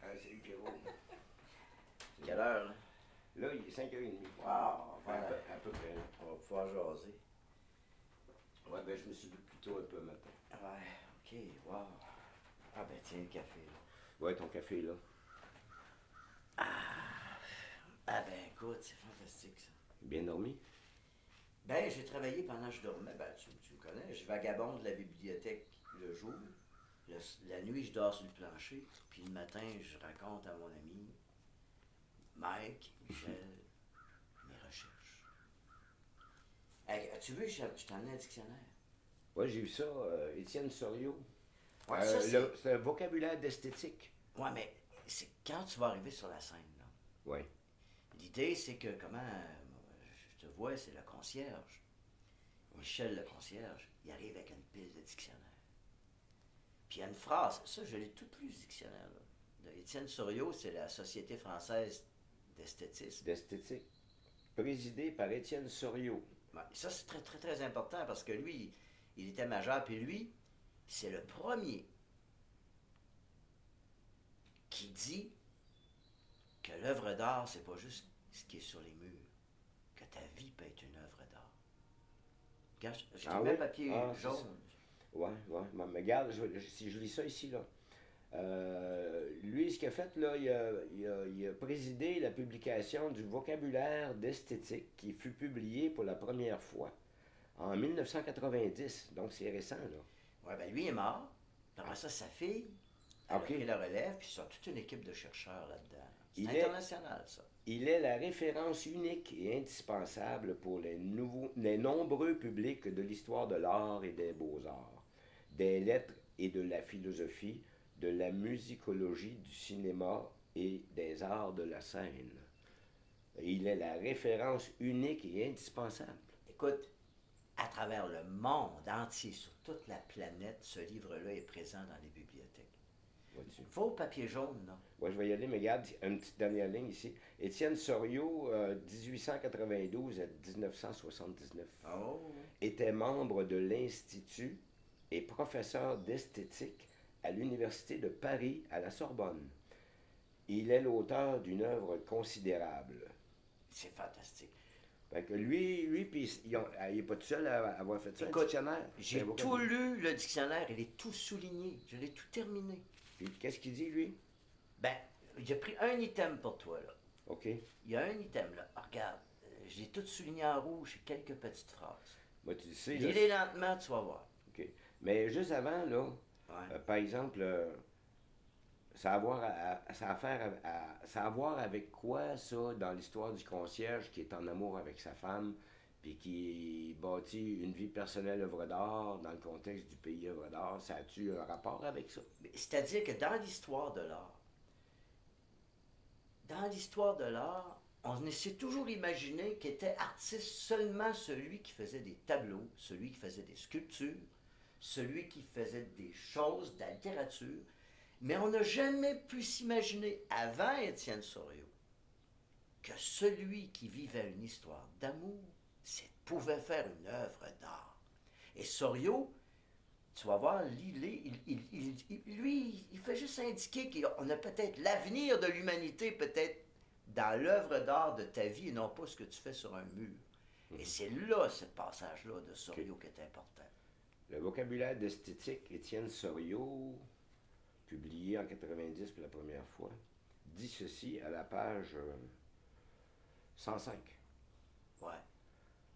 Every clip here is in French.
Salut Pierrot. Quelle heure, là? Là, il est 5h30. Wow, voilà. À peu près. On va pouvoir jaser. Ouais, ben je me suis levé plus tôt un peu matin. Ouais, ok, wow. Ah ben tiens, le café, là. Ouais, ton café là. Ah ben écoute, c'est fantastique, ça. Bien dormi? Ben, j'ai travaillé pendant que je dormais. Ben, tu me connais. Je vagabonde de la bibliothèque le jour. La nuit, je dors sur le plancher. Puis le matin, je raconte à mon ami Mike, Michel, mes recherches. Hey, as-tu vu, je t'en ai un dictionnaire. Ouais, j'ai vu ça, Étienne Soriot. Ouais, ça, C'est un vocabulaire d'esthétique. Ouais, mais c'est quand tu vas arriver sur la scène, là. Ouais. L'idée, c'est que, je te vois, c'est le concierge. Michel, le concierge, il arrive avec une pile de dictionnaires. Puis il y a une phrase, ça, je l'ai tout lu, ce dictionnaire-là. De Étienne Soriot, c'est la Société française d'esthétisme. D'esthétique. Présidé par Étienne Soriot. Ouais, ça, c'est très, très, très important parce que lui, il était majeur, puis lui, c'est le premier qui dit que l'œuvre d'art, c'est pas juste ce qui est sur les murs, que ta vie peut être une œuvre d'art. Regarde, je te mets Oui? papier jaune. Ouais, ouais. Mais regarde, si je lis ça ici, là. Lui, ce qu'il a fait, là, il a présidé la publication du vocabulaire d'esthétique qui fut publié pour la première fois en 1990. Donc, c'est récent, là. Ouais, ben lui est mort. Puis après ça, sa fille, elle a OK. pris la relève, puis ça, toute une équipe de chercheurs là-dedans. C'est Il international, ça. Il est la référence unique et indispensable pour les nombreux publics de l'histoire de l'art et des beaux-arts, des lettres et de la philosophie, de la musicologie, du cinéma et des arts de la scène. Il est la référence unique et indispensable. Écoute, à travers le monde entier, sur toute la planète, ce livre-là est présent dans les bibliothèques. Vois-tu? Faux papier jaune, là. Ouais, je vais y aller, mais regarde, une petite dernière ligne ici. Étienne Soriot, 1892 à 1979, Oh! était membre de l'Institut et professeur d'esthétique à l'Université de Paris à la Sorbonne. Il est l'auteur d'une œuvre considérable. C'est fantastique. Fait que lui puis il n'est pas tout seul à avoir fait ça, un Écoute, dictionnaire. j'ai tout lu, le dictionnaire, il est tout souligné. Je l'ai tout terminé. Puis qu'est-ce qu'il dit, lui? Ben, j'ai pris un item pour toi, là. OK. Il y a un item, là. Ah, regarde, j'ai tout souligné en rouge et quelques petites phrases. Moi, tu le sais, là. Lis-les lentement, tu vas voir. OK. Mais juste avant, là, Ouais. par exemple, ça a à voir avec quoi, ça, dans l'histoire du concierge qui est en amour avec sa femme, puis qui bâtit une vie personnelle œuvre d'art dans le contexte du pays œuvre d'art. Ça a-tu un rapport avec ça? C'est-à-dire que dans l'histoire de l'art, on s'est toujours imaginé qu'était artiste seulement celui qui faisait des tableaux, celui qui faisait des sculptures, celui qui faisait des choses de la littérature. Mais on n'a jamais pu s'imaginer, avant Étienne Soriot, que celui qui vivait une histoire d'amour pouvait faire une œuvre d'art. Et Soriot, tu vas voir, lui, il fait juste indiquer qu'on a peut-être l'avenir de l'humanité, peut-être dans l'œuvre d'art de ta vie et non pas ce que tu fais sur un mur. Et c'est là, ce passage-là de Soriot qui est important. Le vocabulaire d'esthétique, Étienne Soriot, publié en 90 pour la première fois, dit ceci à la page 105. Ouais.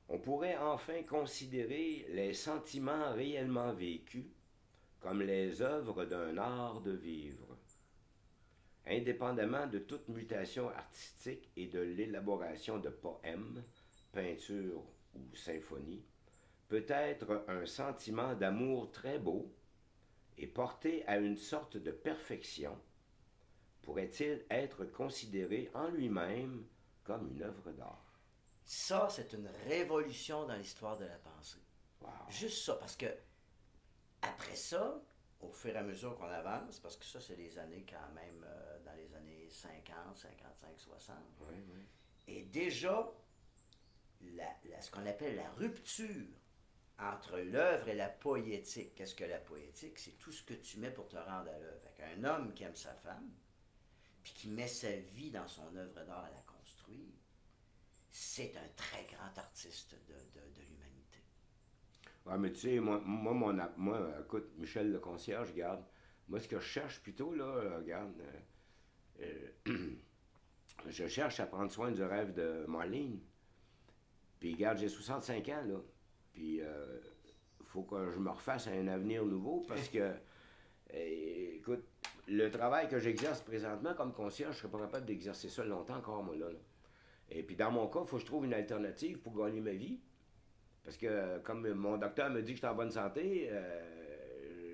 On pourrait enfin considérer les sentiments réellement vécus comme les œuvres d'un art de vivre. Indépendamment de toute mutation artistique et de l'élaboration de poèmes, peintures ou symphonies, peut être un sentiment d'amour très beau et porté à une sorte de perfection, pourrait-il être considéré en lui-même comme une œuvre d'art. Ça, c'est une révolution dans l'histoire de la pensée. Wow. Juste ça, parce que après ça, au fur et à mesure qu'on avance, parce que ça, c'est les années quand même, dans les années 50, 55, 60, Oui, oui. et déjà, ce qu'on appelle la rupture entre l'œuvre et la poétique. Qu'est-ce que la poétique? C'est tout ce que tu mets pour te rendre à l'œuvre. Un homme qui aime sa femme, puis qui met sa vie dans son œuvre d'art à la construire, c'est un très grand artiste de l'humanité. Ouais, mais tu sais, écoute, Michel le concierge, regarde, moi, ce que je cherche plutôt, là, regarde, je cherche à prendre soin du rêve de Marlene. Puis, regarde, j'ai 65 ans, là. Puis, il faut que je me refasse à un avenir nouveau parce que, écoute, le travail que j'exerce présentement comme concierge, je ne serais pas capable d'exercer ça longtemps encore, moi, là. Et puis, dans mon cas, il faut que je trouve une alternative pour gagner ma vie. Parce que, comme mon docteur me dit que je suis en bonne santé,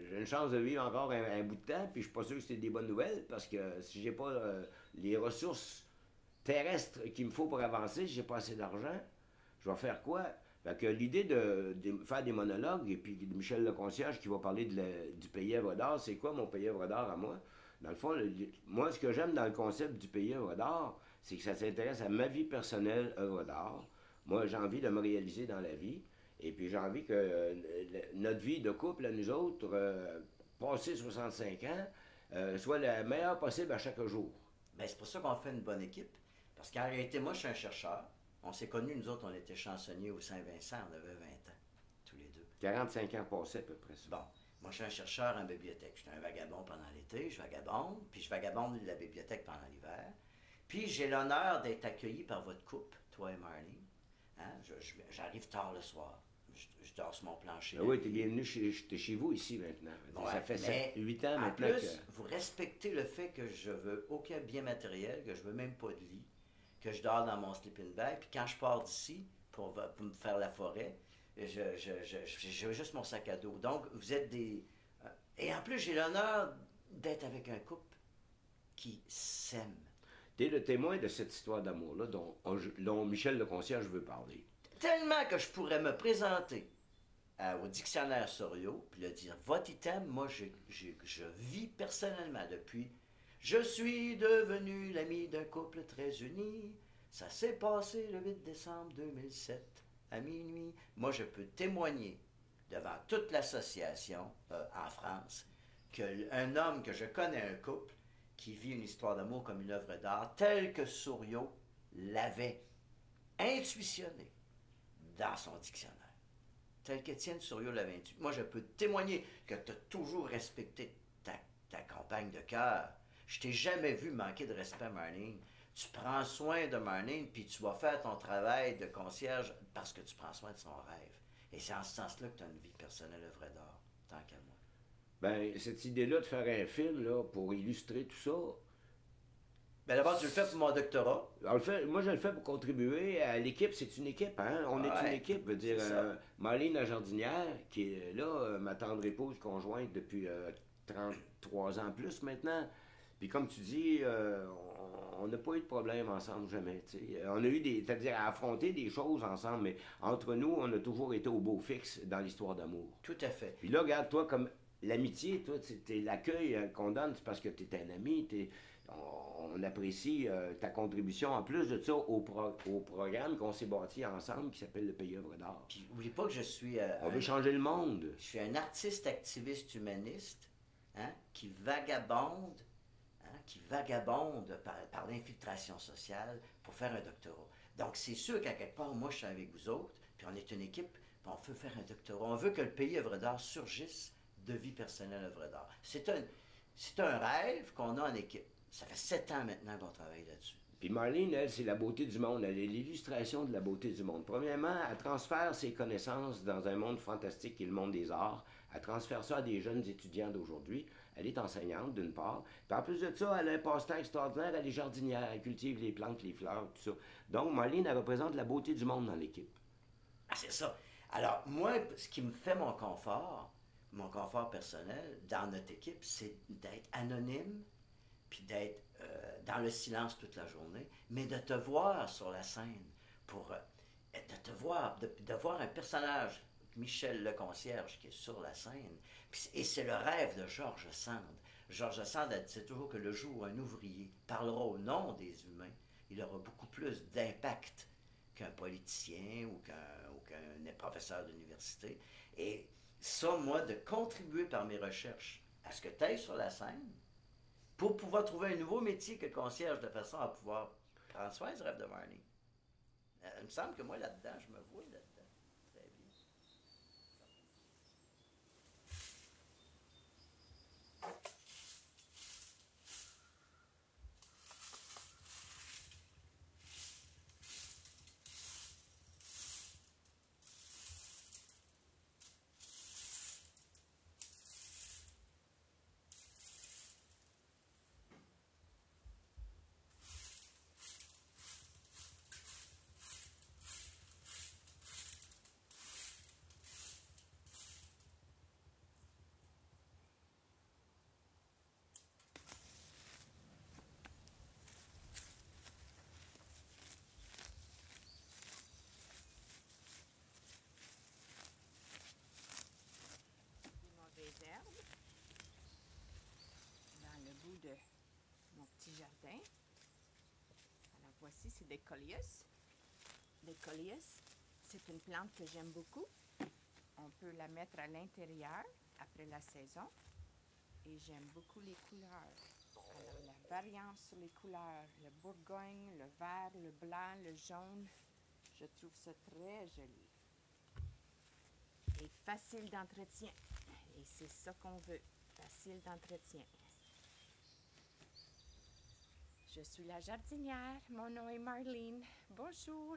j'ai une chance de vivre encore un bout de temps, puis je suis pas sûr que c'est des bonnes nouvelles, parce que si j'ai pas les ressources terrestres qu'il me faut pour avancer, si j'ai pas assez d'argent, je vais faire quoi? Fait que l'idée de faire des monologues, et puis de Michel le concierge qui va parler du pays œuvre d'art, c'est quoi mon pays œuvre d'art à moi? Dans le fond, moi, ce que j'aime dans le concept du pays œuvre d'art, c'est que ça s'intéresse à ma vie personnelle œuvre d'art. Moi, j'ai envie de me réaliser dans la vie. Et puis, j'ai envie que notre vie de couple, à nous autres, passé 65 ans, soit la meilleure possible à chaque jour. Ben, c'est pour ça qu'on fait une bonne équipe. Parce qu'en réalité, moi, je suis un chercheur. On s'est connus, nous autres, on était chansonniers au Saint-Vincent, on avait 20 ans, tous les deux. 45 ans passés à peu près ça. Bon, moi, je suis un chercheur en bibliothèque. Je suis un vagabond pendant l'été, je vagabonde, puis je vagabonde de la bibliothèque pendant l'hiver. Puis j'ai l'honneur d'être accueilli par votre couple, toi et Marlene. Hein? J'arrive tard le soir. Je dors sur mon plancher. Ah oui, t'es bienvenu chez vous ici maintenant. Ouais, ça fait 8 ans en maintenant plus, que... vous respectez le fait que je veux aucun bien matériel, que je veux même pas de lit, que je dors dans mon sleeping bag, puis quand je pars d'ici pour me faire la forêt, j'ai juste mon sac à dos. Donc, vous êtes des... Et en plus, j'ai l'honneur d'être avec un couple qui s'aime. T'es le témoin de cette histoire d'amour-là dont Michel le concierge veut parler. Tellement que je pourrais me présenter au dictionnaire Sorio, puis le dire, votre item, moi, je vis personnellement depuis. Je suis devenu l'ami d'un couple très uni. Ça s'est passé le 8 décembre 2007, à minuit. Moi, je peux témoigner devant toute l'association en France qu'un homme que je connais, un couple, qui vit une histoire d'amour comme une œuvre d'art, telle que Souriau l'avait intuitionné dans son dictionnaire. Tel qu'Étienne Souriau l'avait intuitionné. Moi, je peux témoigner que tu as toujours respecté ta compagne de cœur. Je t'ai jamais vu manquer de respect, Marlene. Tu prends soin de Marlene, puis tu vas faire ton travail de concierge parce que tu prends soin de son rêve. Et c'est en ce sens-là que tu as une vie personnelle œuvre d'art, tant qu'à moi. Ben, cette idée-là de faire un film là, pour illustrer tout ça. Ben d'abord, tu le fais pour mon doctorat. Moi, je le fais pour contribuer à l'équipe. C'est une équipe, hein? On est une équipe. Veut dire, Marlene la jardinière, qui est là, ma tendre épouse conjointe depuis 33 ans plus maintenant. Puis comme tu dis, on n'a pas eu de problème ensemble, jamais. T'sais. On a eu c'est-à-dire à affronter des choses ensemble, mais entre nous, on a toujours été au beau fixe dans l'histoire d'amour. Tout à fait. Puis là, regarde, toi, comme l'amitié, toi, c'est l'accueil qu'on donne, c'est parce que tu es un ami, on apprécie ta contribution, en plus de ça, au programme qu'on s'est bâti ensemble qui s'appelle le Pays œuvre d'art. Puis, n'oublie pas que je suis... on veut changer le monde. Je suis un artiste activiste humaniste qui vagabonde par l'infiltration sociale pour faire un doctorat. Donc, c'est sûr qu'à quelque part, moi, je suis avec vous autres, puis on est une équipe, puis on veut faire un doctorat. On veut que le Pays œuvre d'art surgisse de vie personnelle œuvre d'art. C'est un rêve qu'on a en équipe. Ça fait 7 ans maintenant qu'on travaille là-dessus. Puis Marlene, elle, c'est la beauté du monde. Elle est l'illustration de la beauté du monde. Premièrement, elle transfère ses connaissances dans un monde fantastique qui est le monde des arts. Elle transfère ça à des jeunes étudiants d'aujourd'hui. Elle est enseignante, d'une part. Puis en plus de ça, elle a un passe-temps extraordinaire. Elle est jardinière. Elle cultive les plantes, les fleurs, tout ça. Donc, Marlene, elle représente la beauté du monde dans l'équipe. Ah, c'est ça. Alors, moi, ce qui me fait mon confort personnel dans notre équipe, c'est d'être anonyme, puis d'être dans le silence toute la journée, mais de te voir sur la scène, de te voir, de voir un personnage, Michel le concierge, qui est sur la scène. Et c'est le rêve de Georges Sand. Georges Sand disait toujours que le jour où un ouvrier parlera au nom des humains, il aura beaucoup plus d'impact qu'un politicien ou qu'un professeur d'université. Et ça, moi, de contribuer par mes recherches à ce que tu ailles sur la scène, pour pouvoir trouver un nouveau métier que concierge de façon à pouvoir prendre soin du rêve de Marnie. Il me semble que moi, là-dedans, je me vois là-dedans. Très bien. Des mauvaises herbes dans le bout de mon petit jardin. Alors voici, c'est des coleus. Les coleus, c'est une plante que j'aime beaucoup. On peut la mettre à l'intérieur après la saison. Et j'aime beaucoup les couleurs. Alors la variance sur les couleurs, le bourgogne, le vert, le blanc, le jaune, je trouve ça très joli. Et facile d'entretien. Et c'est ça qu'on veut, facile d'entretien. Je suis la jardinière, mon nom est Marlene. Bonjour.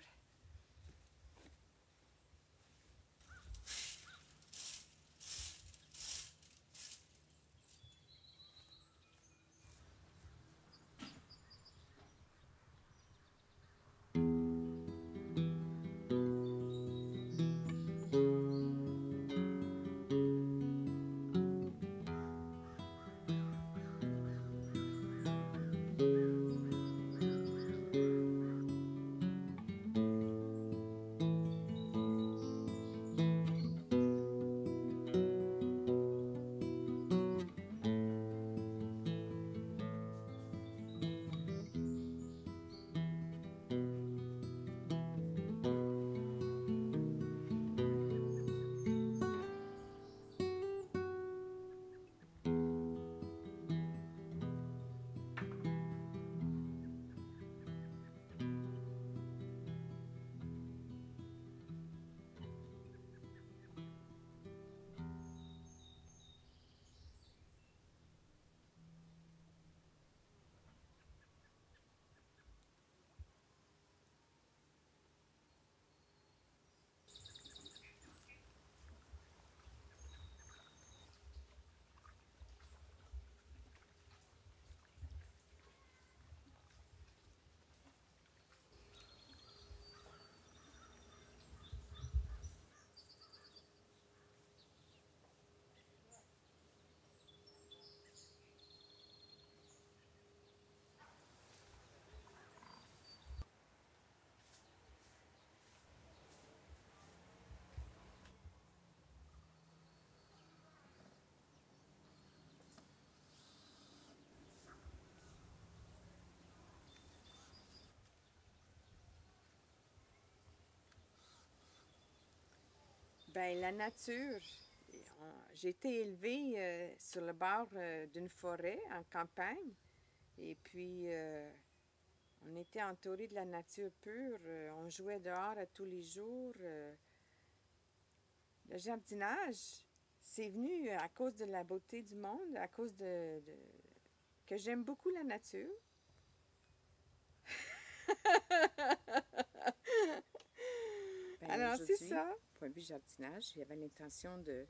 Ben, la nature. J'ai été élevée sur le bord d'une forêt en campagne. Et puis, on était entouré de la nature pure. On jouait dehors à tous les jours. Le jardinage, c'est venu à cause de la beauté du monde, à cause que j'aime beaucoup la nature. Ben, alors, c'est ça. Point de vue jardinage, j'avais l'intention de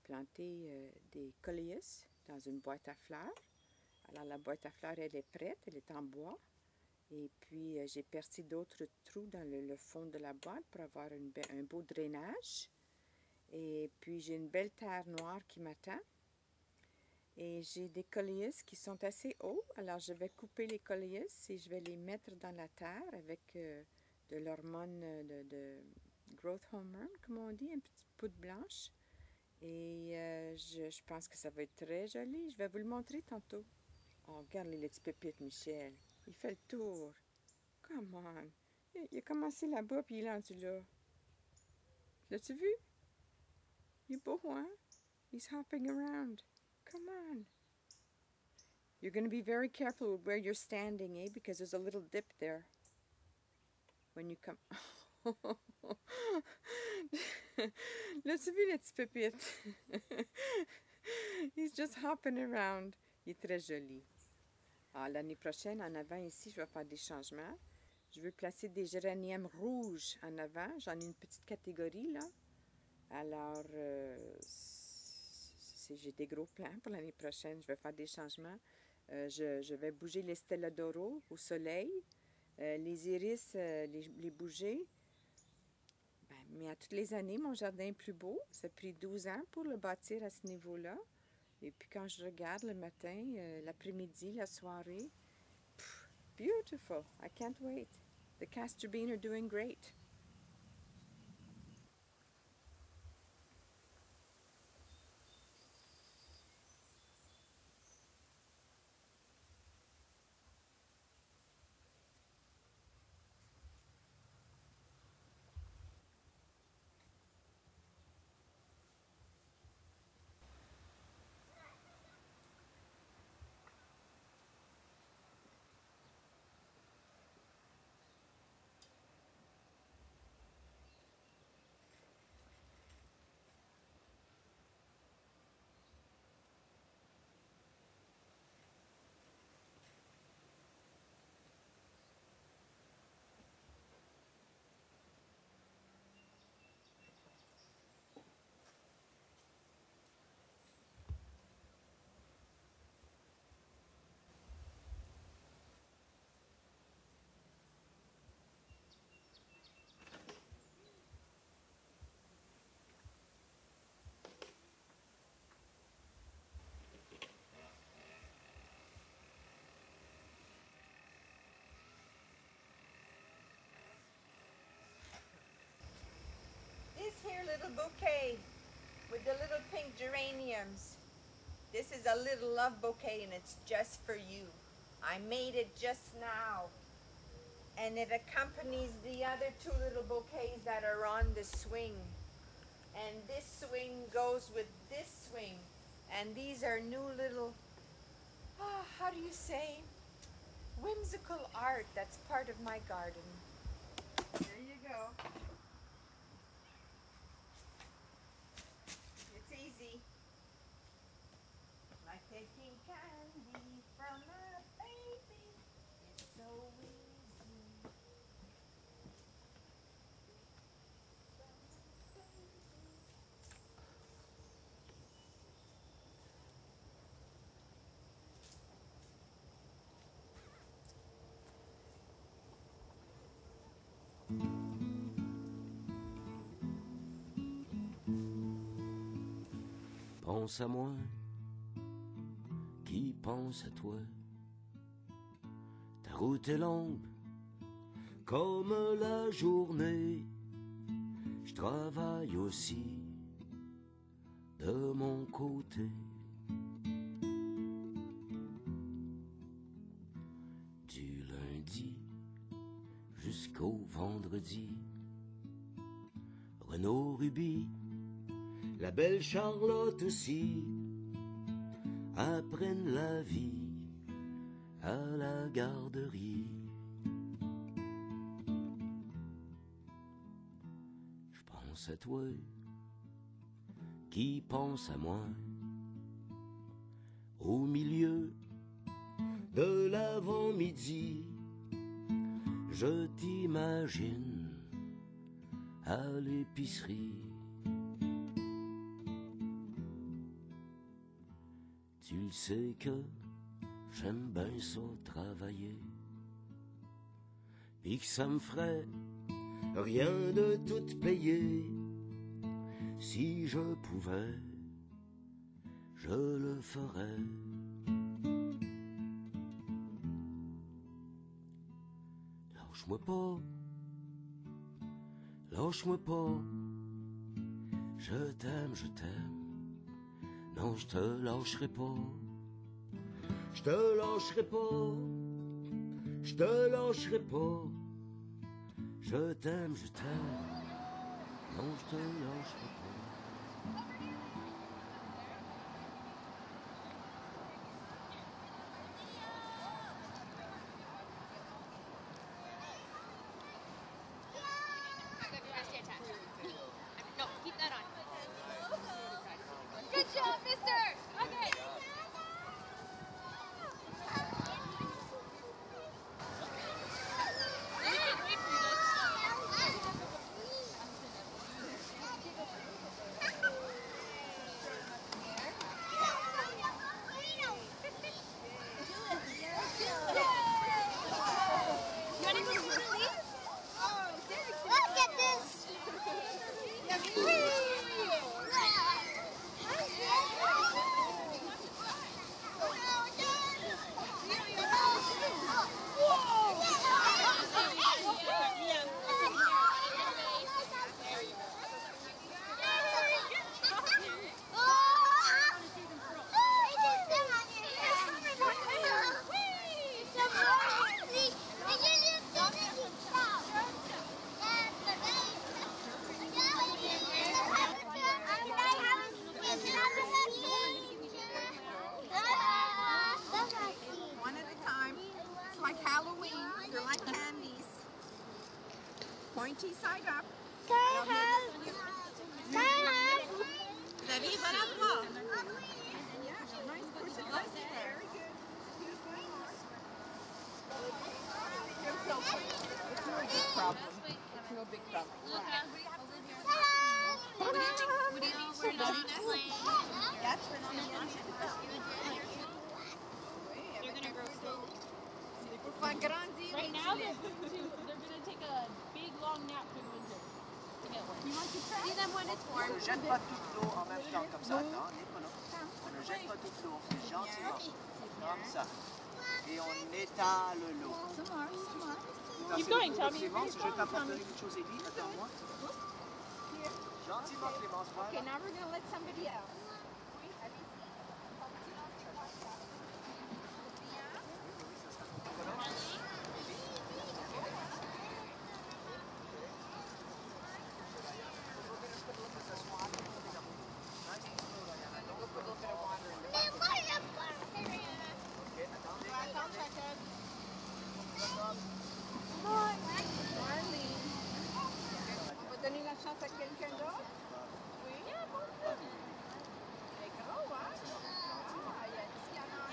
planter des coleus dans une boîte à fleurs. Alors, la boîte à fleurs, elle est prête, elle est en bois. Et puis, j'ai percé d'autres trous dans le fond de la boîte pour avoir un beau drainage. Et puis, j'ai une belle terre noire qui m'attend. Et j'ai des coleus qui sont assez hauts. Alors, je vais couper les coleus et je vais les mettre dans la terre avec de l'hormone de growth hormone, comme on dit, une petite poudre blanche. Et je pense que ça va être très joli. Je vais vous le montrer tantôt. Oh, regarde les petites pépites, Michel. Il fait le tour. Come on. Il a commencé là-bas, puis il est rendu là. L'as-tu vu? Il est beau, hein? He's hopping around. Come on. You're going to be very careful with where you're standing, eh? Because there's a little dip there. When you come... L'as-tu vu, le petit pépite? He's just hopping around. Il est très joli. Alors, l'année prochaine, en avant ici, je vais faire des changements. Je veux placer des géraniums rouges en avant. J'en ai une petite catégorie, là. Alors, j'ai des gros plans pour l'année prochaine. Je vais faire des changements. Je vais bouger les Stella d'Oro au soleil. Les iris, les bouger. Ben, mais à toutes les années, mon jardin est plus beau. Ça a pris 12 ans pour le bâtir à ce niveau-là. Et puis quand je regarde le matin, l'après-midi, la soirée, beautiful. I can't wait. The castor bean are doing great. This here little bouquet with the little pink geraniums. This is a little love bouquet and it's just for you. I made it just now. And it accompanies the other two little bouquets that are on the swing. And this swing goes with this swing. And these are new little, how do you say, whimsical art that's part of my garden. There you go. It's easy. Like taking candy from a baby. It's so easy. Pense à moi, qui pense à toi. Ta route est longue, comme la journée. Je travaille aussi de mon côté. Du lundi jusqu'au vendredi, Renaud Ruby, la belle Charlotte aussi, apprennent la vie à la garderie. Je pense à toi, qui pense à moi, au milieu de l'avant-midi, je t'imagine à l'épicerie. Tu le sais que j'aime bien ça travailler, pis que ça me ferait rien de tout payer. Si je pouvais, je le ferais. Lâche-moi pas, lâche-moi pas, je t'aime, je t'aime. Non, je te lâcherai pas, je te lâcherai pas, je te lâcherai pas. Je t'aime, non, je te lâcherai pas. petit side up. David, va la voir. No big problem. What do you think we're doing next? They're gonna grow slowly. Right now they're gonna take a big long nap through the winter to get warm. See them when it's warm. On ne jette pas toute l'eau en même temps comme ça. Attends, Nicolas. On ne jette pas toute l'eau, c'est gentiment. Comme ça. Et on étale l'eau. Keep going, Tommy. Clémence, je t'apporterai quelque chose, Élie. Attends-moi. Gentiment, Clémence. Voilà. Okay, now we're going to let somebody else. On va donner la chance à quelqu'un d'autre? Oui. C'est gros, hein? Ah, il y a du scanner.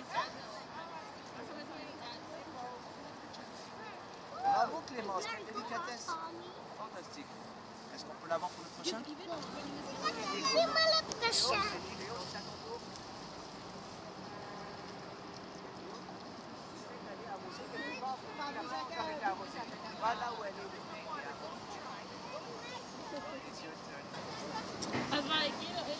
Bravo, Clémence. Quelle délicatesse. Fantastique. Est-ce qu'on peut l'avoir pour le prochain? Dis-moi le prochain. Léo, c'est à ton tour. Voilà où elle est. I was like, it'll be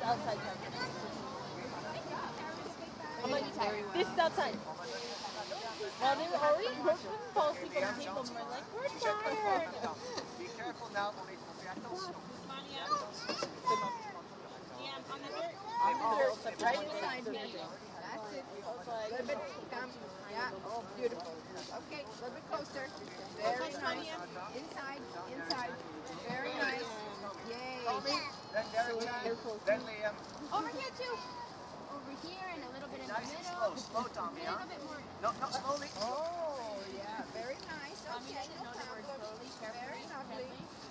outside time. How about you, Tyler? This is outside. Well, they were already broken, fall asleep on the table, and we're like, we're tired. Be careful now, on est trompé. Attention. Yeah, on the dirt. Right beside me. That's it. A little bit, come. Yeah, oh, beautiful. Okay, a little bit closer. Very nice. Inside, inside. Very nice. Yay. Then Derek Chan. Then Liam. Over here too. Over here and a little bit in the Nice and middle. slow. Slow, Tommy, A huh? little bit more. No, no, slowly. Oh, yeah, very nice. Okay, no problem. Very lovely.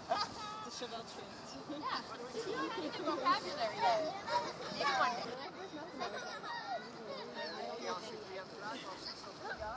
The Chevelle twins. Yeah. You don't have the vocabulary yet. Maybe one day. Et ensuite, Liam place, ensuite, Sophia.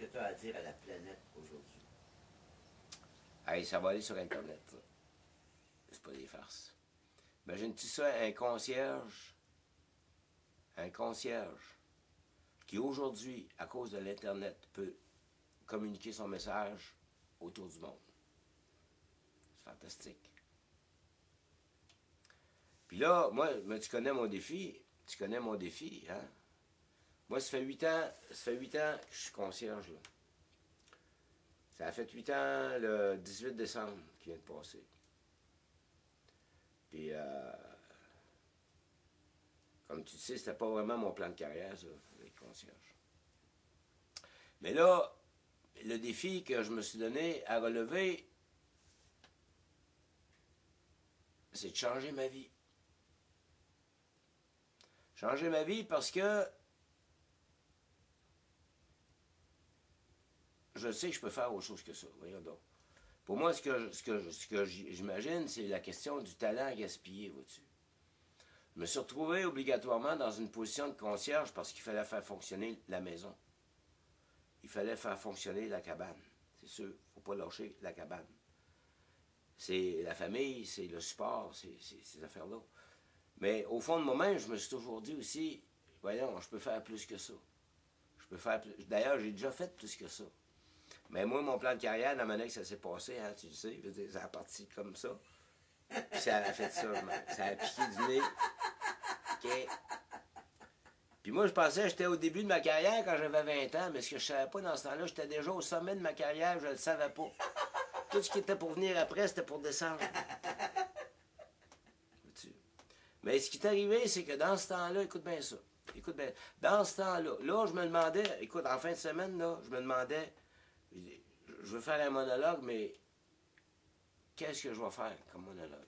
que tu as à dire à la planète aujourd'hui? Hey, ça va aller sur Internet, ça. C'est pas des farces. Imagine-tu ça, un concierge qui aujourd'hui, à cause de l'Internet, peut communiquer son message autour du monde. C'est fantastique. Puis là, moi, tu connais mon défi. Tu connais mon défi, hein? Moi, ça fait 8 ans que je suis concierge, là. Ça a fait 8 ans le 18 décembre qui vient de passer. Puis, comme tu sais, c'était pas vraiment mon plan de carrière, ça, être concierge. Mais là, le défi que je me suis donné à relever, c'est de changer ma vie. Changer ma vie parce que je sais que je peux faire autre chose que ça. Voyons donc. Pour moi, ce que j'imagine, c'est la question du talent à gaspiller, vois-tu. Je me suis retrouvé obligatoirement dans une position de concierge parce qu'il fallait faire fonctionner la maison. Il fallait faire fonctionner la cabane. C'est sûr, il ne faut pas lâcher la cabane. C'est la famille, c'est le support, c'est ces affaires-là. Mais au fond de moi-même, je me suis toujours dit aussi, voyons, je peux faire plus que ça. Je peux faire plus. D'ailleurs, j'ai déjà fait plus que ça. Mais moi, mon plan de carrière, la manière que ça s'est passé, hein, tu le sais, je veux dire, ça a parti comme ça. Puis ça a fait ça, ça a piqué du nez. OK. Puis moi, je pensais que j'étais au début de ma carrière quand j'avais 20 ans, mais ce que je ne savais pas dans ce temps-là, j'étais déjà au sommet de ma carrière, je ne le savais pas. Tout ce qui était pour venir après, c'était pour descendre. Mais ce qui est arrivé, c'est que dans ce temps-là, écoute bien ça, écoute bien, dans ce temps-là, là, je me demandais, écoute, en fin de semaine, là, je me demandais, je veux faire un monologue, mais qu'est-ce que je vais faire comme monologue?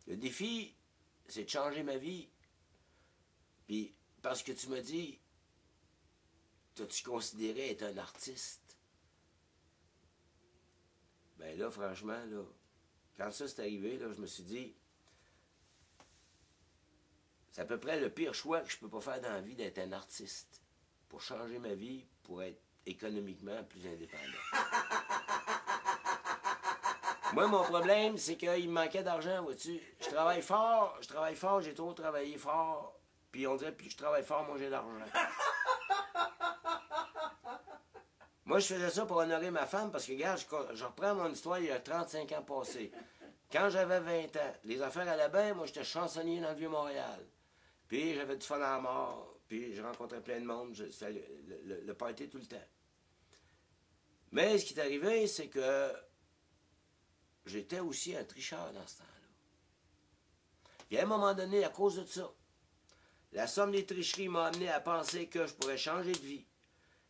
Le défi, c'est de changer ma vie. Puis, parce que tu me dis, t'as-tu considéré être un artiste? Ben là, franchement, là, quand ça s'est arrivé, là, je me suis dit, c'est à peu près le pire choix que je peux pas faire dans la vie d'être un artiste. Pour changer ma vie, pour être économiquement plus indépendant. Moi, mon problème, c'est qu'il me manquait d'argent, vois-tu. Je travaille fort, j'ai trop travaillé fort. Puis on dirait, plus je travaille fort, moi j'ai l'argent. Moi, je faisais ça pour honorer ma femme, parce que, regarde, je reprends mon histoire il y a 35 ans passés. Quand j'avais 20 ans, les affaires allaient bien, moi j'étais chansonnier dans le Vieux-Montréal. Puis j'avais du fun à la mort, puis je rencontrais plein de monde, c'était le party tout le temps. Mais ce qui est arrivé, c'est que j'étais aussi un tricheur dans ce temps-là. Puis à un moment donné, à cause de ça, la somme des tricheries m'a amené à penser que je pourrais changer de vie.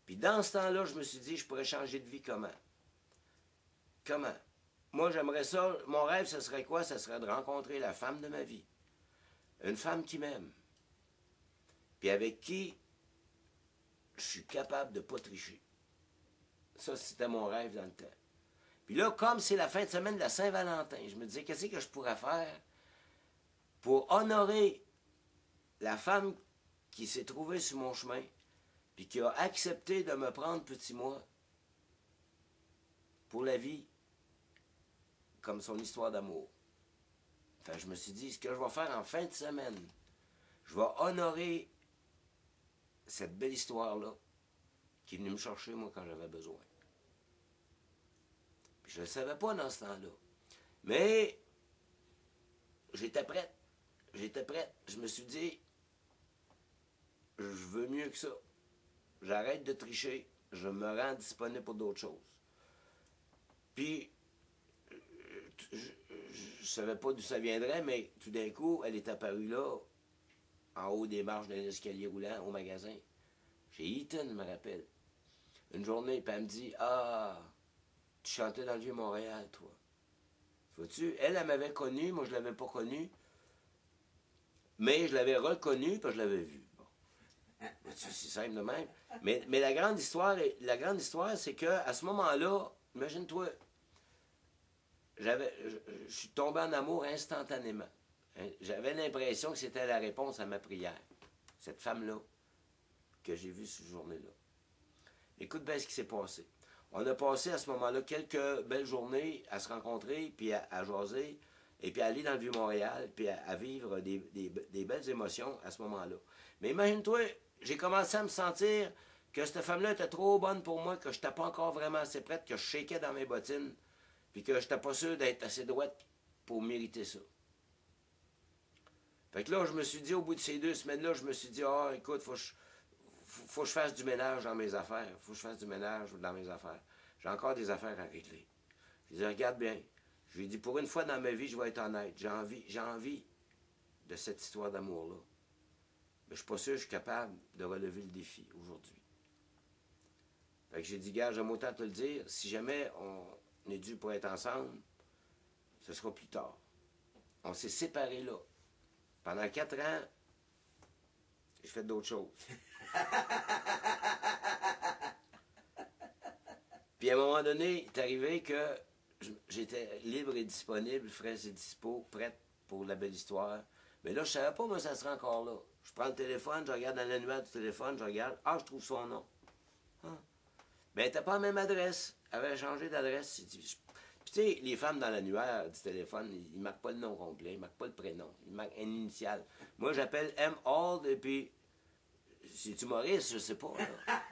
Puis dans ce temps-là, je me suis dit, je pourrais changer de vie comment? Comment? Moi, j'aimerais ça, mon rêve, ce serait quoi? Ce serait de rencontrer la femme de ma vie. Une femme qui m'aime. Puis avec qui je suis capable de ne pas tricher. Ça, c'était mon rêve dans le temps. Puis là, comme c'est la fin de semaine de la Saint-Valentin, je me disais, qu'est-ce que je pourrais faire pour honorer la femme qui s'est trouvée sur mon chemin, puis qui a accepté de me prendre petit moi pour la vie, comme son histoire d'amour. Enfin, je me suis dit, ce que je vais faire en fin de semaine, je vais honorer cette belle histoire-là qui est venue me chercher, moi, quand j'avais besoin. Puis je ne le savais pas dans ce temps-là. Mais j'étais prête. J'étais prête. Je me suis dit, je veux mieux que ça. J'arrête de tricher. Je me rends disponible pour d'autres choses. Puis, je ne savais pas d'où ça viendrait, mais tout d'un coup, elle est apparue là, en haut des marches d'un escalier roulant, au magasin. Chez Eaton, je me rappelle. Une journée, puis elle me dit, « Ah, tu chantais dans le Vieux-Montréal, toi. » Vois-tu, elle m'avait connu, moi je ne l'avais pas connue, mais je l'avais reconnue, puis je l'avais vue. Bon. C'est simple de même. Mais la grande histoire, c'est qu'à ce moment-là, imagine-toi, je suis tombé en amour instantanément. J'avais l'impression que c'était la réponse à ma prière. Cette femme-là, que j'ai vue cette journée-là. Écoute bien ce qui s'est passé. On a passé à ce moment-là quelques belles journées à se rencontrer, puis à jaser, et puis à aller dans le Vieux-Montréal, puis à vivre des belles émotions à ce moment-là. Mais imagine-toi, j'ai commencé à me sentir que cette femme-là était trop bonne pour moi, que je n'étais pas encore vraiment assez prête, que je shakeais dans mes bottines, puis que je n'étais pas sûr d'être assez droite pour mériter ça. Fait que là, je me suis dit, au bout de ces 2 semaines-là, je me suis dit, ah, écoute, faut que je fasse du ménage dans mes affaires. Faut que je fasse du ménage dans mes affaires. J'ai encore des affaires à régler. Je lui ai dit, regarde bien. Je lui ai dit, pour une fois dans ma vie, je vais être honnête. J'ai envie de cette histoire d'amour-là. Mais je ne suis pas sûr que je suis capable de relever le défi aujourd'hui. Fait que j'ai dit, gars, j'aime autant te le dire, si jamais on est dû pour être ensemble, ce sera plus tard. On s'est séparés là. Pendant 4 ans, j'ai fait d'autres choses. Puis à un moment donné, il est arrivé que j'étais libre et disponible, fraîche et dispo, prête pour la belle histoire. Mais là, je ne savais pas, moi, ça serait encore là. Je prends le téléphone, je regarde dans l'annuaire du téléphone, je regarde, ah, je trouve son nom. Ah. Mais elle n'était pas la même adresse. Elle avait changé d'adresse. Puis tu sais, les femmes dans l'annuaire du téléphone, ils ne marquent pas le nom complet, ils ne marquent pas le prénom, ils marquent un initial. Moi, j'appelle M. Hall, et puis, c'est-tu Maurice? Je ne sais pas, là.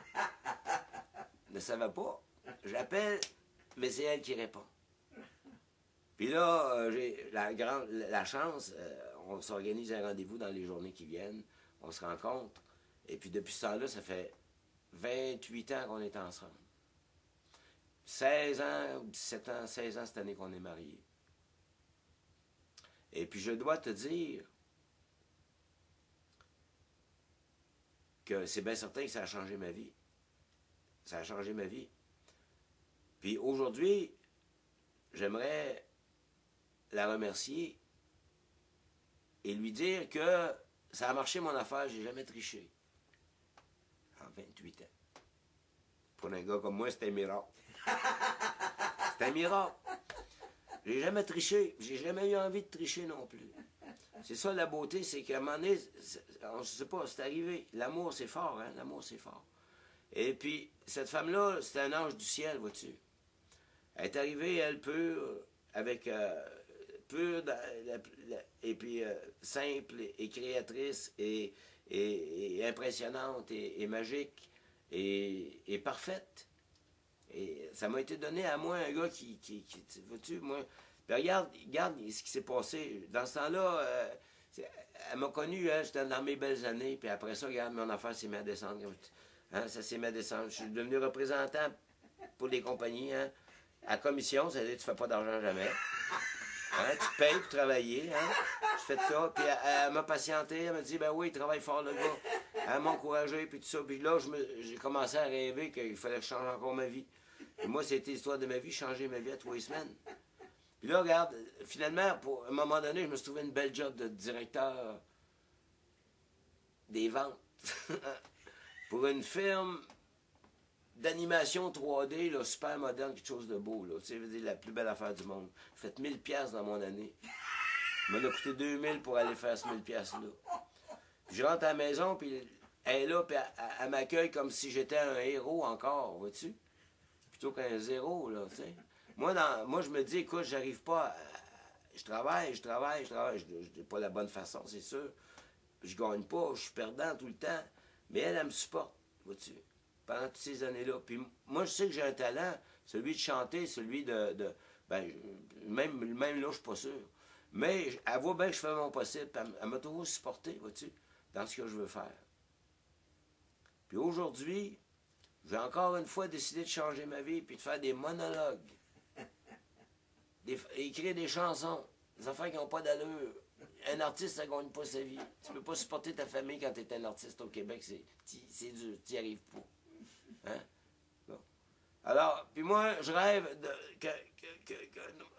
Ne savais pas. J'appelle, mais c'est elle qui répond. Puis là, j'ai la chance, on s'organise un rendez-vous dans les journées qui viennent, on se rencontre, et puis depuis ce temps-là, ça fait 28 ans qu'on est ensemble. 16 ans, 17 ans, 16 ans cette année qu'on est mariés. Et puis je dois te dire que c'est bien certain que ça a changé ma vie. Ça a changé ma vie. Puis aujourd'hui, j'aimerais la remercier et lui dire que ça a marché mon affaire, j'ai jamais triché. En 28 ans. Pour un gars comme moi, c'était un miracle. C'est un miracle. J'ai jamais triché. J'ai jamais eu envie de tricher non plus. C'est ça la beauté, c'est qu'à un moment donné, on ne sait pas, c'est arrivé. L'amour, c'est fort, hein? L'amour, c'est fort. Et puis, cette femme-là, c'est un ange du ciel, vois-tu. Elle est arrivée, elle, pure, avec pure, et puis simple, et créatrice, et impressionnante, et magique, et parfaite. Et ça m'a été donné à moi, un gars qui vois-tu, moi... Puis regarde ce qui s'est passé. Dans ce temps-là, elle m'a connu, hein, j'étais dans mes belles années, puis après ça, regarde, mon affaire s'est mis à descendre. Hein, ça s'est mis à descendre. Je suis devenu représentant pour les compagnies, hein, à commission, ça veut dire que tu ne fais pas d'argent jamais. Hein, tu payes pour travailler, hein, je fais ça. Puis elle m'a patienté, elle m'a dit, ben oui, il travaille fort, le gars. Elle m'a encouragé, puis tout ça. Puis là, j'ai commencé à rêver qu'il fallait que je change encore ma vie. Et moi, c'était l'histoire de ma vie, changer ma vie à 3 semaines. Puis là, regarde, finalement, à un moment donné, je me suis trouvé une belle job de directeur des ventes pour une firme d'animation 3D, là, super moderne, quelque chose de beau, là. Tu sais, la plus belle affaire du monde. J'ai fait 1000 piastres dans mon année. Il m'en a coûté 2000 pour aller faire ce 1000 piastres-là. Je rentre à la maison, puis elle est là, puis elle m'accueille comme si j'étais un héros encore, vois-tu? Plutôt qu'un zéro, là, tu sais. Moi, je me dis, écoute, j'arrive pas à... Je travaille. Je n'ai pas la bonne façon, c'est sûr. Je gagne pas, je suis perdant tout le temps. Mais elle me supporte, vois-tu, pendant toutes ces années-là. Puis moi, je sais que j'ai un talent, celui de chanter, celui de même là, je suis pas sûr. Mais elle voit bien que je fais mon possible. Elle m'a toujours supporté, vois-tu, dans ce que je veux faire. Puis aujourd'hui, j'ai encore une fois décidé de changer ma vie puis de faire des monologues. Écrire des chansons, des affaires qui n'ont pas d'allure. Un artiste, ça ne gagne pas sa vie. Tu ne peux pas supporter ta famille quand tu es un artiste au Québec. C'est dur, tu n'y arrives pas. Hein? Bon. Alors, puis moi, je rêve que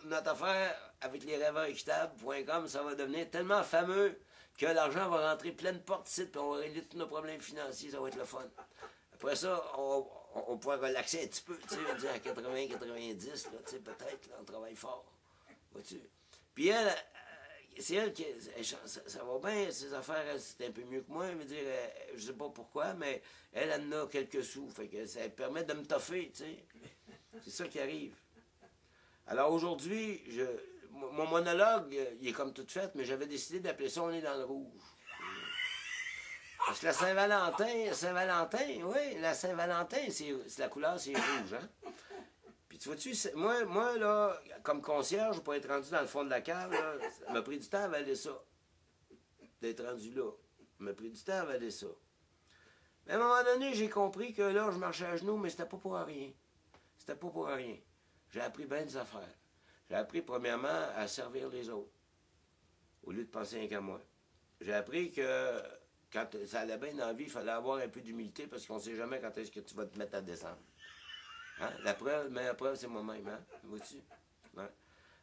notre affaire avec les rêveurs équitables.com, ça va devenir tellement fameux que l'argent va rentrer plein de portes ici, puis on va régler tous nos problèmes financiers, ça va être le fun. Après ça, on pourra relaxer un petit peu, tu sais, à 80, 90, là, tu sais, peut-être, là, on travaille fort. Vois-tu? Puis elle, c'est elle qui... Ça va bien, ses affaires, c'est un peu mieux que moi. Je veux dire, je sais pas pourquoi, mais elle en a quelques sous. Fait que ça permet de me toffer, tu sais. C'est ça qui arrive. Alors aujourd'hui, mon monologue, il est comme tout fait, mais j'avais décidé d'appeler ça « On est dans le rouge ». Parce que la Saint-Valentin, oui, la Saint-Valentin, c'est la couleur, c'est rouge, hein. Puis tu vois-tu, moi, là, comme concierge, pour être rendu dans le fond de la cave, là, ça m'a pris du temps à avaler ça. D'être rendu là. Ça m'a pris du temps à avaler ça. Mais à un moment donné, j'ai compris que là, je marchais à genoux, mais c'était pas pour rien. C'était pas pour rien. J'ai appris bien des affaires. J'ai appris, premièrement, à servir les autres, au lieu de penser rien qu'à moi. J'ai appris que quand ça allait bien dans la vie, il fallait avoir un peu d'humilité parce qu'on ne sait jamais quand est-ce que tu vas te mettre à descendre. Hein? La meilleure preuve, c'est moi-même. Hein? Vois-tu? Ouais.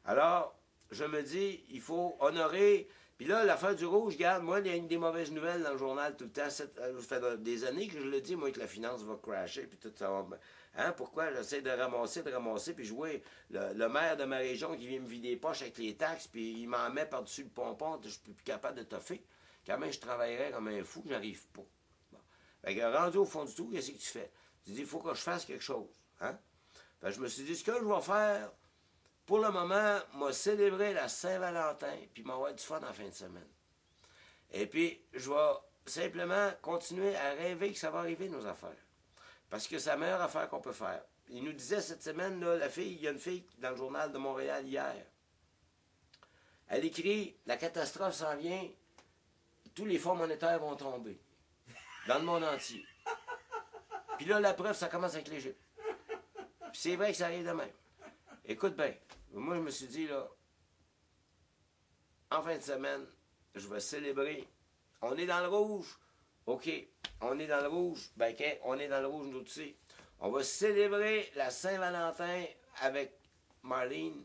Alors, je me dis, il faut honorer. Puis là, l'affaire du rouge, regarde, moi, il y a une des mauvaises nouvelles dans le journal tout le temps. Ça fait des années que je le dis, moi, que la finance va crasher, puis tout ça va... Hein? Pourquoi j'essaie de ramasser, puis jouer le maire de ma région qui vient me vider les poches avec les taxes, puis il m'en met par-dessus le pompon, je suis plus capable de toffer. Quand même, je travaillerais comme un fou, j'arrive pas. Bon. Fait que rendu au fond du trou, qu'est-ce que tu fais? Tu dis, il faut que je fasse quelque chose. Hein? Fait que je me suis dit, ce que je vais faire, pour le moment, moi, célébrer la Saint-Valentin, puis m'avoir du fun en fin de semaine. Et puis, je vais simplement continuer à rêver que ça va arriver, nos affaires. Parce que c'est la meilleure affaire qu'on peut faire. Il nous disait cette semaine, là, il y a une fille dans le journal de Montréal hier. Elle écrit, la catastrophe s'en vient, tous les fonds monétaires vont tomber. Dans le monde entier. Puis là, la preuve, ça commence avec l'Égypte. Puis c'est vrai que ça arrive de même. Écoute bien, moi, je me suis dit, là, en fin de semaine, je vais célébrer. On est dans le rouge. OK, on est dans le rouge. Ben, OK, on est dans le rouge, nous aussi. On va célébrer la Saint-Valentin avec Marlene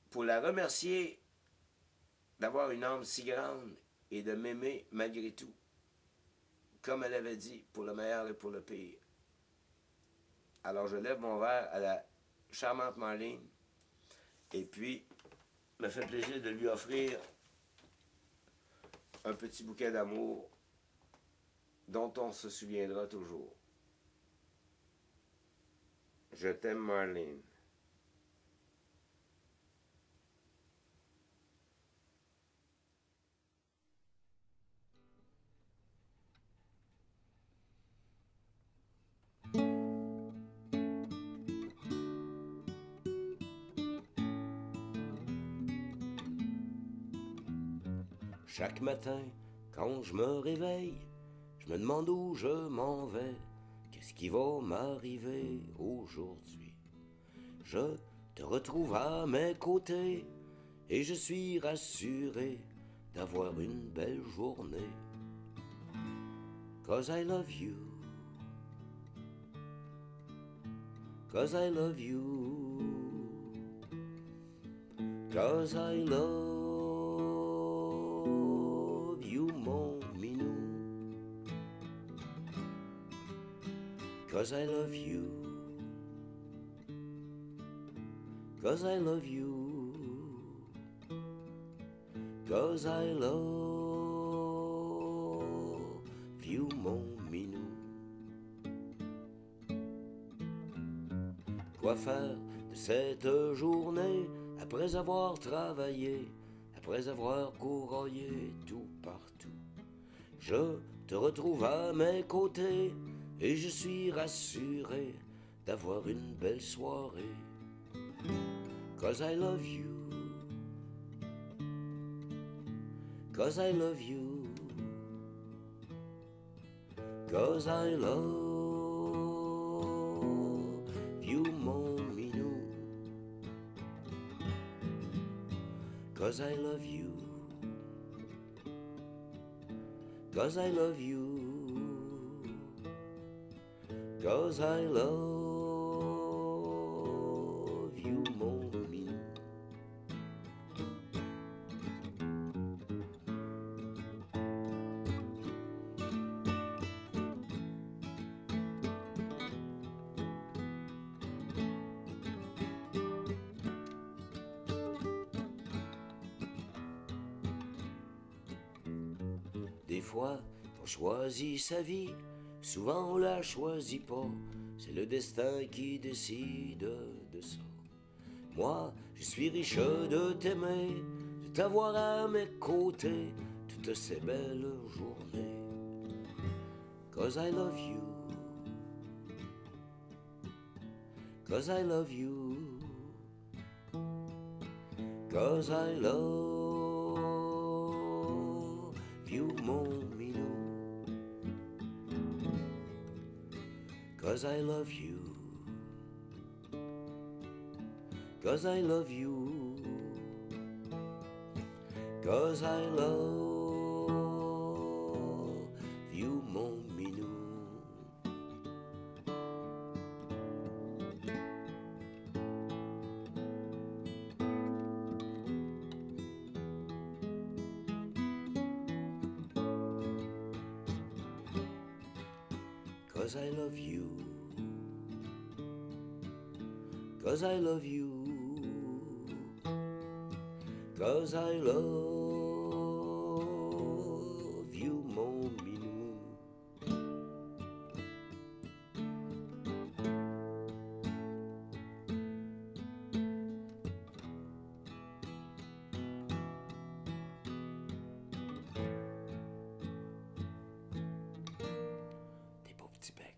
pour la remercier d'avoir une âme si grande et de m'aimer malgré tout. Comme elle avait dit, pour le meilleur et pour le pire. Alors je lève mon verre à la charmante Marlene et puis me fait plaisir de lui offrir un petit bouquet d'amour dont on se souviendra toujours. Je t'aime, Marlene. Chaque matin, quand je me réveille, je me demande où je m'en vais. Qu'est-ce qui va m'arriver aujourd'hui? Je te retrouve à mes côtés et je suis rassuré d'avoir une belle journée. 'Cause I love you. 'Cause I love you. 'Cause I love mon minou. 'Cause I love you. 'Cause I love you. 'Cause I love you, mon minou. Quoi faire de cette journée après avoir travaillé, après avoir courroyé tout partout? Je te retrouve à mes côtés et je suis rassuré d'avoir une belle soirée. 'Cause I love you. 'Cause I love you. 'Cause I love you, mon minou. 'Cause I love you. 'Cause I love you. 'Cause I love you, mon minou. Des fois, on choisit sa vie, souvent on la choisit pas. C'est le destin qui décide de ça. Moi, je suis riche de t'aimer, de t'avoir à mes côtés toutes ces belles journées. 'Cause I love you. 'Cause I love you. 'Cause I love you, mon minou. 'Cause I love you. 'Cause I love you. 'Cause I love you, mon minou. Cause I love you. 'Cause I love you. 'Cause I love you, mon minou. Des beaux petits becs.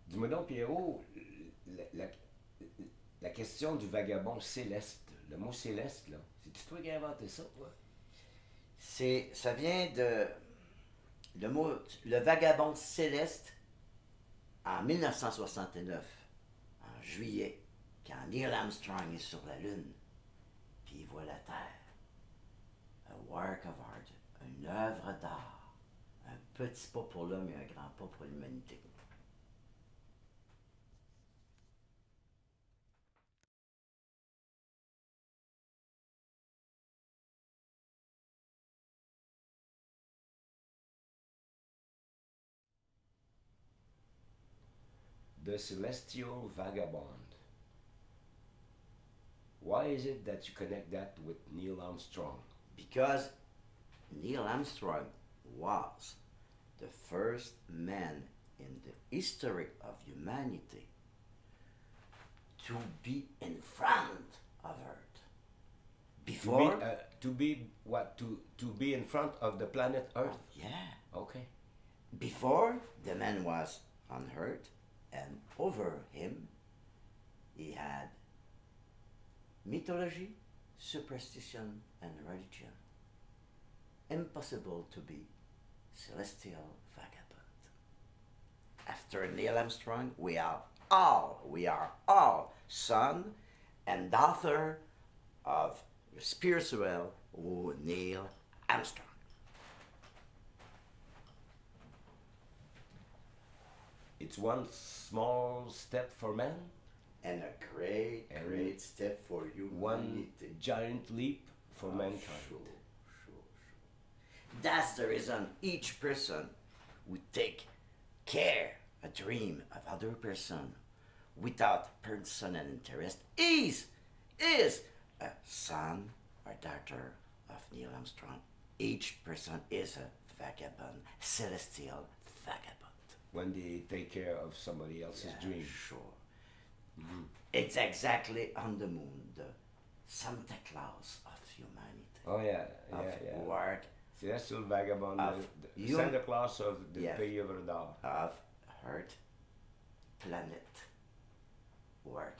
Dis-moi donc, Pierrot, la question du vagabond céleste, le mot céleste, là, c'est-tu toi qui as inventé ça, toi? Ça vient de le mot, le vagabond céleste, en 1969, en juillet, quand Neil Armstrong est sur la Lune, puis il voit la Terre. A work of art, une œuvre d'art, un petit pas pour l'homme et un grand pas pour l'humanité. The Celestial Vagabond. Why is it that you connect that with Neil Armstrong? Because Neil Armstrong was the first man in the history of humanity to be in front of Earth. Before? To be what? To be in front of the planet Earth? Yeah. Okay. Before, the man was on Earth, and over him, he had mythology, superstition, and religion. Impossible to be celestial vagabond. After Neil Armstrong, we are all son and daughter of spiritual Neil Armstrong. It's one small step for man, And a great step for humanity. one giant leap for mankind. Sure. That's the reason each person would take care, a dream of other person without personal interest is a son or daughter of Neil Armstrong. Each person is a vagabond, celestial vagabond. When they take care of somebody else's dream. Sure. It's exactly on the moon, the Santa Claus of humanity. Oh yeah, Of work, Celestial vagabond, Of the Santa Claus of the Pays d'Or. of Earth, planet, work,